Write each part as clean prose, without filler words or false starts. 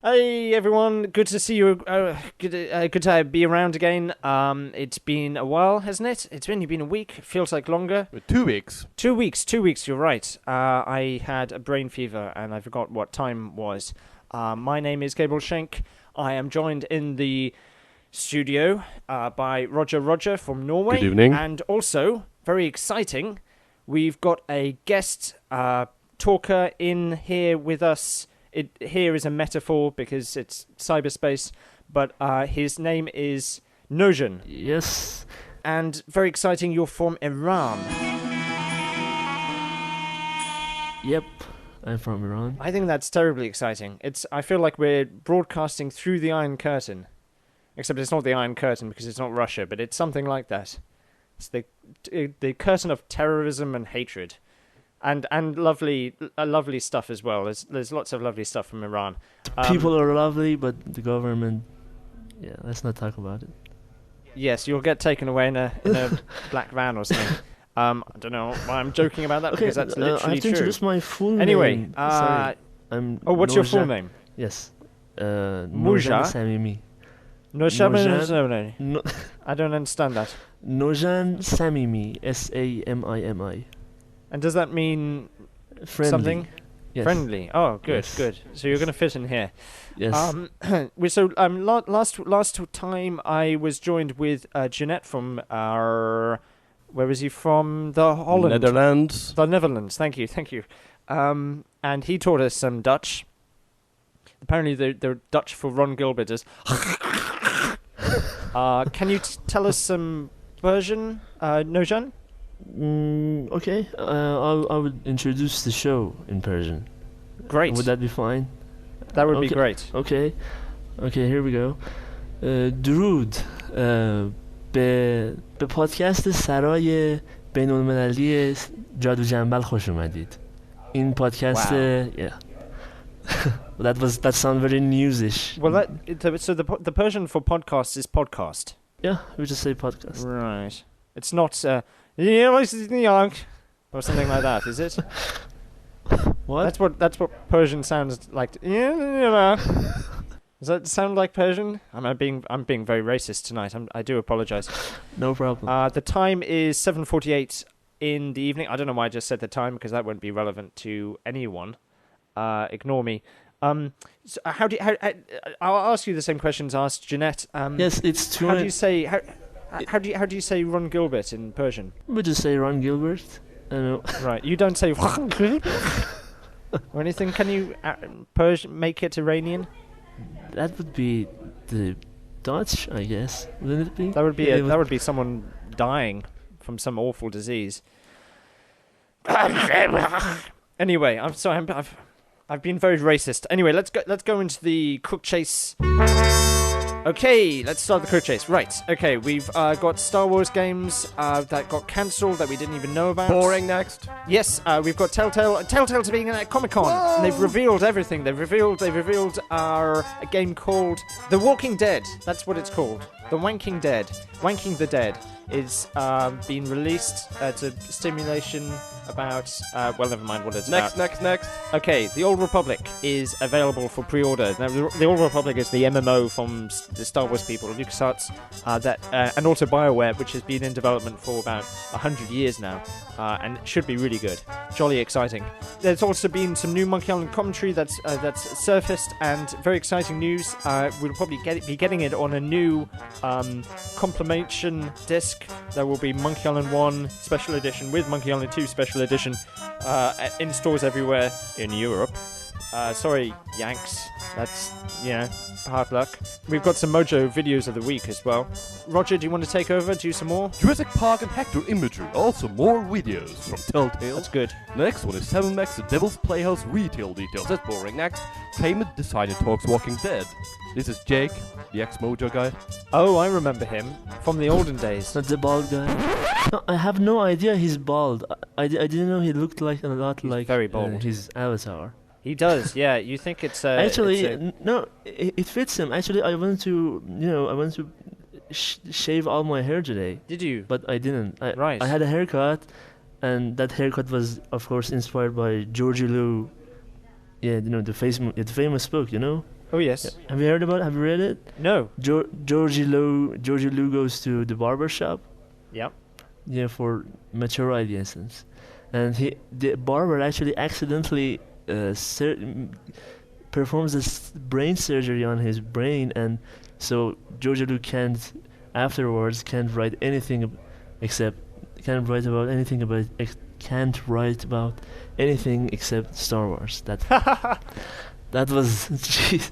Hey everyone, good to see you. Good to be around again. It's been a while, hasn't it? It's only been a week. Feels like longer. 2 weeks. 2 weeks. 2 weeks. You're right. I had a brain fever and I forgot what time was. My name is Gabez Schenk. I am joined in the studio by Roger from Norway. Good evening. And also, very exciting, we've got a guest talker in here with us. Here is a metaphor because it's cyberspace, but his name is Nojan. Yes. And very exciting, you're from Iran. Yep, I'm from Iran. I think that's terribly exciting. I feel like we're broadcasting through the Iron Curtain. Except it's not the Iron Curtain because it's not Russia, but it's something like that. It's the curtain of terrorism and hatred. And lovely stuff as well. There's lots of lovely stuff from Iran. People are lovely, but the government, let's not talk about it. Yes, you'll get taken away in a black van or something. I don't know why I'm joking about that because that's literally I have to true. introduce my full name. Anyway, Sorry. I'm what's your full name? Yes. Nojan Samimi. No, I don't understand that. Nojan Samimi. Samimi. And does that mean Friendly. something? Yes. Friendly. Oh, good, Yes. good. So you're going to fit in here. Yes. Last time I was joined with Jeanette from our. Where was he from? The Holland. Netherlands. The Netherlands. Thank you. And he taught us some Dutch. Apparently, they're Dutch for Ron Gilbert is. Can you tell us some Persian, Nojan? Okay. I would introduce the show in Persian. Great. Would that be fine? That would be great. Okay, here we go. درود به پادکست سرای بین المللی جادو جنبل خوش اومدید. این پادکست that sound very newsish. Well, so the Persian for podcast is podcast. Yeah, we just say podcast. Right. It's not or something like that, is it? What? That's what Persian sounds like. Does that sound like Persian? I'm being very racist tonight. I do apologize. No problem. The time is 7:48 in the evening. I don't know why I just said the time because that won't be relevant to anyone. Ignore me. So I'll ask you the same questions I asked Jeanette. Yes, it's true. How do you say Ron Gilbert in Persian? We just say Ron Gilbert. I know. Right, you don't say Ron Gilbert or anything. Can you make it Iranian? That would be the Dutch, I guess. Wouldn't it be? That would be someone dying from some awful disease. Anyway, I'm sorry. I've been very racist. Anyway, let's go into the Crook Chase. Okay, let's start the Crook Chase. Right. Okay, we've got Star Wars games that got cancelled that we didn't even know about. Boring. Next. Yes, we've got Telltale. Telltale's being at Comic-Con. They've revealed everything. They've revealed a game called The Walking Dead. That's what it's called. The Wanking Dead. Wanking the Dead is being released. It's a stimulation about... well, never mind what it's about. Next. Okay, The Old Republic is available for pre-order. Now, The Old Republic is the MMO from the Star Wars people, LucasArts, and also BioWare, which has been in development for about 100 years now, and it should be really good. Jolly exciting. There's also been some new Monkey Island commentary that's surfaced, and very exciting news. We'll probably be getting it on a new compilation disc. There will be Monkey Island 1 Special Edition with Monkey Island 2 Special Edition in stores everywhere in Europe. Sorry, Yanks. That's, hard luck. We've got some Mojo videos of the week as well. Roger, do you want to take over? Do some more? Jurassic Park and Hector imagery. Also more videos from Telltale. That's good. Next one is 7 Max The Devil's Playhouse retail details. That's boring. Next, Payment Designer Talks Walking Dead. This is Jake, the ex-Mojo guy. Oh, I remember him from the olden days. Not the bald guy. No, I have no idea he's bald. I didn't know he looked like a lot like very bald. His avatar. He does, yeah. You think it's actually no, it fits him. Actually, I wanted to shave all my hair today. Did you? But I didn't. Right. I had a haircut, and that haircut was, of course, inspired by Georgie Liu. Yeah, the famous book, Oh yes. Have you heard about? Have you read it? No. Georgie Lou goes to the barber shop. Yep. Yeah, for mature ID essence, and the barber actually accidentally performs this brain surgery on his brain, and so Georgie Lou afterwards can't write anything except can't write about anything about can't write about anything except Star Wars. That was jeez.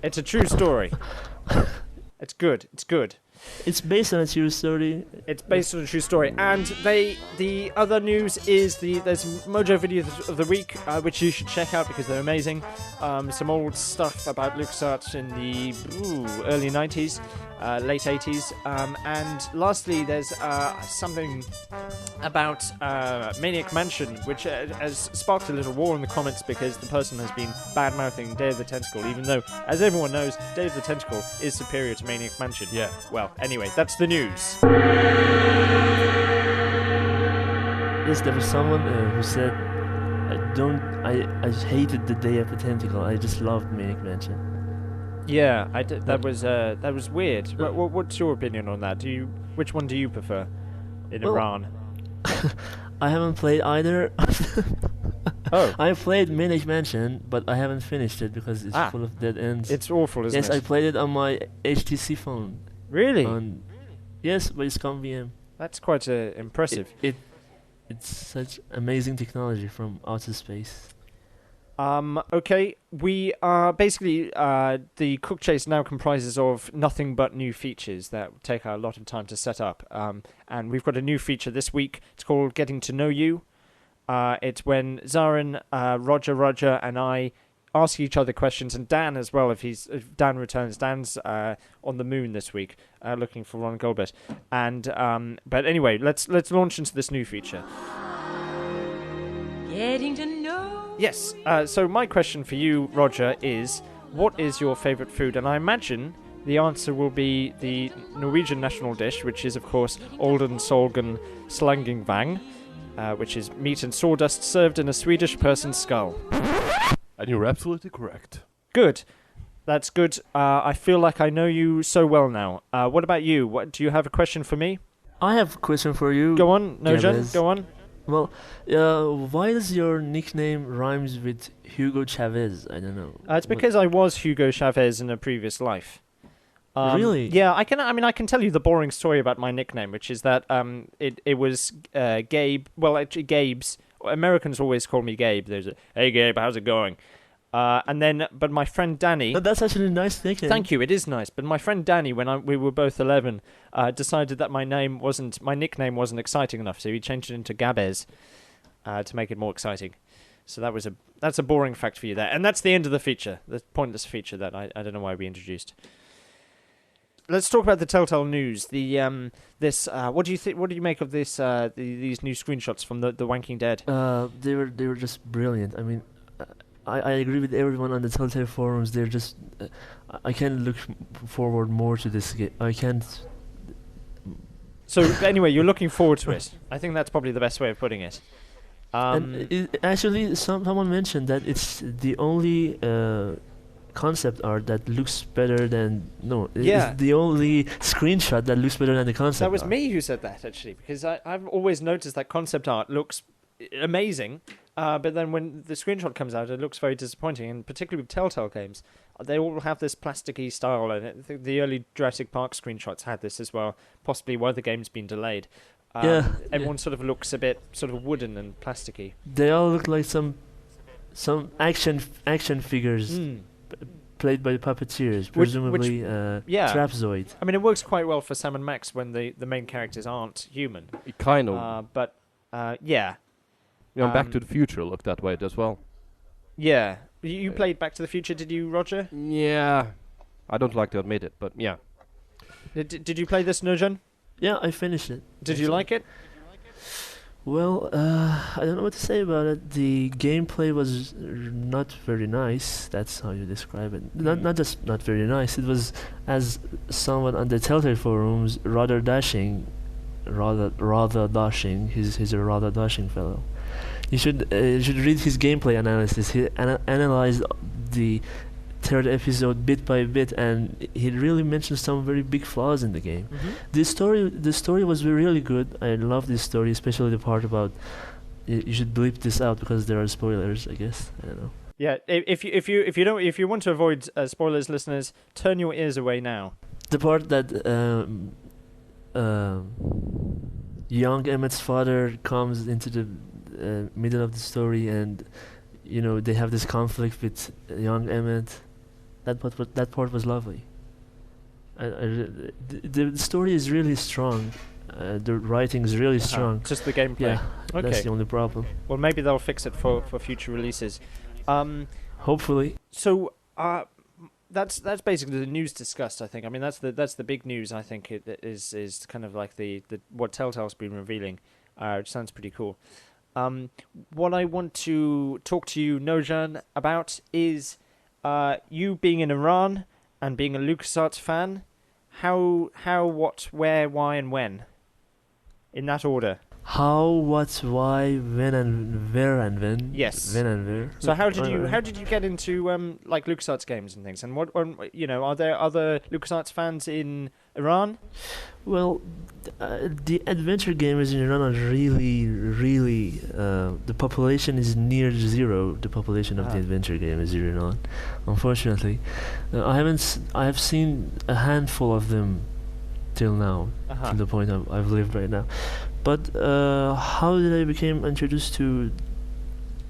It's a true story. It's good. It's good. It's based on a true story. It's based on a true story. And the other news is there's Mojo Videos of the Week, which you should check out because they're amazing. Some old stuff about LucasArts in the early 90s, late 80s. And lastly, there's something about Maniac Mansion, which has sparked a little war in the comments because the person has been bad-mouthing Day of the Tentacle, even though, as everyone knows, Day of the Tentacle is superior to Maniac Mansion. Yeah. Well, anyway, that's the news. Yes, there was someone who said, I hated the Day of the Tentacle. I just loved Maniac Mansion. Yeah, I did. That was weird. What's your opinion on that? Which one do you prefer in Iran? I haven't played either. Oh. I played Maniac Mansion, but I haven't finished it because it's full of dead ends. It's awful, isn't it? Yes, I played it on my HTC phone. Really? Yes, by Scum VM. That's quite impressive. It's such amazing technology from outer space. Okay, we are basically the Cook Chase now comprises of nothing but new features that take a lot of time to set up. And we've got a new feature this week. It's called Getting to Know You. It's when Zaarin, Roger, and I ask each other questions, and Dan as well. If Dan returns, Dan's on the moon this week, looking for Ron Gilbert. And but anyway, let's launch into this new feature. Getting to know. Yes. So my question for you, Roger, is what is your favourite food? And I imagine the answer will be the Norwegian national dish, which is of course Olden Solgen Slangingvang, which is meat and sawdust served in a Swedish person's skull. And you're absolutely correct. Good. That's good. I feel like I know you so well now. What about you? Do you have a question for me? I have a question for you. Go on, Nojan. Gabez. Go on. Well, why does your nickname rhymes with Hugo Chavez? I don't know. It's because I was Hugo Chavez in a previous life. Really? Yeah, I can tell you the boring story about my nickname, which is that it was Gabe. Well, actually, Gabe's. Americans always call me Gabe. There's hey Gabe, how's it going? But my friend Danny. But that's actually a nice nickname. Thank you. It is nice. But my friend Danny, when we were both 11, decided that my nickname wasn't exciting enough, so he changed it into Gabez to make it more exciting. So that's a boring fact for you there, and that's the end of the feature, the pointless feature that I don't know why we introduced. Let's talk about the Telltale news. What do you think? What do you make of this? These new screenshots from the Wanking Dead? They were just brilliant. I mean, I agree with everyone on the Telltale forums. They're just. I can't look forward more to this game. I can't. So anyway, you're looking forward to it. I think that's probably the best way of putting it. Actually, someone mentioned that it's the only concept art that looks better than it's the only screenshot that looks better than the concept art. That was me who said that, actually, because I've always noticed that concept art looks amazing, but then when the screenshot comes out, it looks very disappointing, and particularly with Telltale games, they all have this plasticky style, and I think the early Jurassic Park screenshots had this as well, possibly why the game's been delayed. Everyone sort of looks a bit sort of wooden and plasticky. They all look like some action figures. Played by the puppeteers, presumably Trapezoid. I mean, it works quite well for Sam and Max when the main characters aren't human. It kind of. Yeah. Back to the Future looked that way as well. Yeah. You played Back to the Future, did you, Roger? Yeah. I don't like to admit it, but yeah. Did you play this, Nurjan? Yeah, I finished it. Did you like it? Well, I don't know what to say about it. The gameplay was not very nice. That's how you describe it. Not just not very nice. It was, as someone on the Telltale forums, rather dashing. Rather dashing. He's a rather dashing fellow. You should read his gameplay analysis. He analyzed the third episode bit by bit, and he really mentioned some very big flaws in the game. The story was really good. I love this story, especially the part about you should bleep this out because there are spoilers, I guess. I don't know. Yeah, if you want to avoid spoilers, listeners, turn your ears away now. The part that young Emmett's father comes into the middle of the story, and they have this conflict with young Emmett. That part was lovely. The story is really strong. The writing is really strong. Just the gameplay. Yeah, okay. That's the only problem. Well, maybe they'll fix it for future releases. Hopefully. So that's basically the news discussed. I think. I mean, that's the big news. I think it is kind of like the what Telltale's been revealing. It sounds pretty cool. What I want to talk to you, Nojan, about is you being in Iran and being a LucasArts fan. How, what, where, why, and when? In that order. How, what, why, when, and where, and when. Yes. When and where. So how did you get into like LucasArts games and things? And what are there other LucasArts fans in Iran? Well, the adventure gamers in Iran are really the population is near zero. The population of the adventure gamers in Iran, unfortunately, I have seen a handful of them till now, to the point I've lived right now. But how did I become introduced to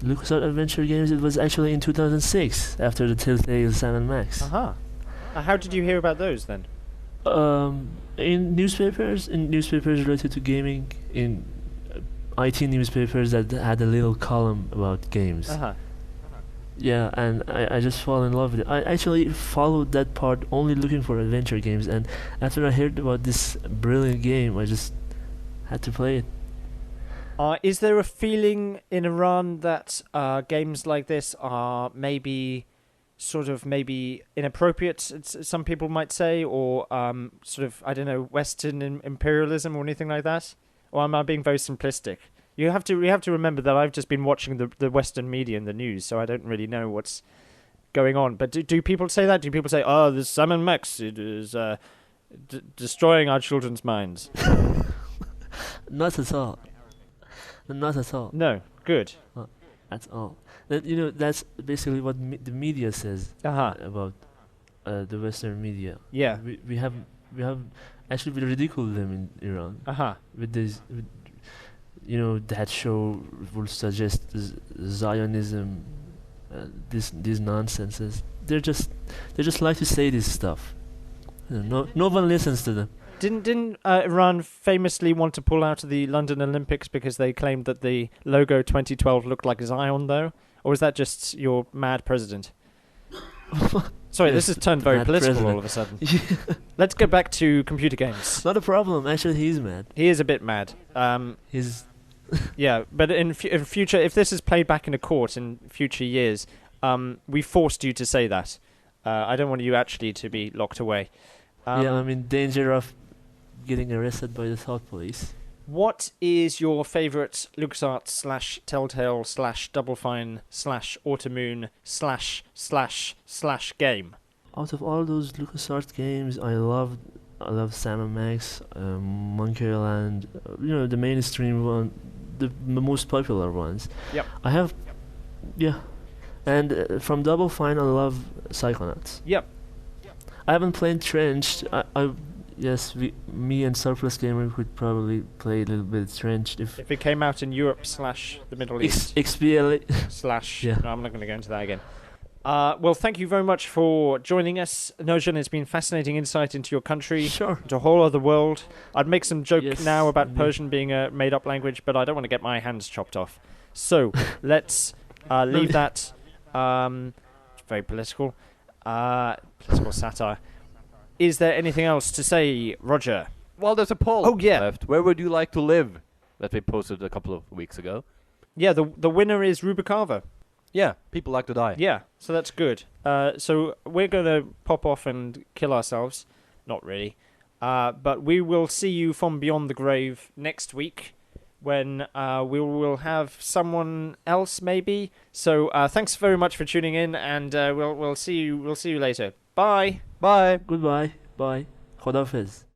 LucasArts adventure games? It was actually in 2006 after the Telltale Sam & Max. How did you hear about those then? In newspapers related to gaming, in IT newspapers that had a little column about games. Yeah, and I just fall in love with it. I actually followed that part only looking for adventure games, and after I heard about this brilliant game, I just had to play it. Is there a feeling in Iran that games like this are maybe inappropriate, some people might say, or Western imperialism or anything like that? Or am I being very simplistic? You have to remember that I've just been watching the Western media and the news, so I don't really know what's going on. But do people say that? Do people say, "Oh, this Sam & Max, it is destroying our children's minds"? Not at all. Not at all. No, good. At all. That's basically what the media says about the Western media. Yeah. We have actually we ridicule them in Iran. With this, that show will suggest Zionism, these nonsenses. They just like to say this stuff. No one listens to them. Didn't Iran famously want to pull out of the London Olympics because they claimed that the logo 2012 looked like Zion, though? Or was that just your mad president? Sorry, this has turned very political president. All of a sudden. Let's go back to computer games. Not a problem. Actually, he's mad. He is a bit mad. He's... yeah, but in future, if this is played back in a court in future years, we forced you to say that. I don't want you actually to be locked away. I'm in danger of getting arrested by the thought police. What is your favourite LucasArts / Telltale / Double Fine / Automoon / game? Out of all those LucasArts games, I love Sam & Max, Monkey Island, the mainstream one, the most popular ones. Yep. I have, and from Double Fine, I love Psychonauts. Yep. I haven't played Trenched. Me and Surplus Gamer could probably play a little bit Trenched if it came out in Europe / the Middle East. XBLA / No, I'm not going to go into that again. Well, thank you very much for joining us, Nojan. It's been fascinating insight into your country, into a whole other world. I'd make some joke now about Persian being a made-up language, but I don't want to get my hands chopped off. So let's leave that. Very political. Political satire. Is there anything else to say, Roger? Well, there's a poll left. Where would you like to live? That we posted a couple of weeks ago. Yeah, the winner is Rubicava. Yeah, people like to die. Yeah, so that's good. So we're going to pop off and kill ourselves. Not really. But we will see you from beyond the grave next week when we will have someone else maybe. So thanks very much for tuning in, and we'll see you later. Bye. Bye. Goodbye. Bye. Khodafez.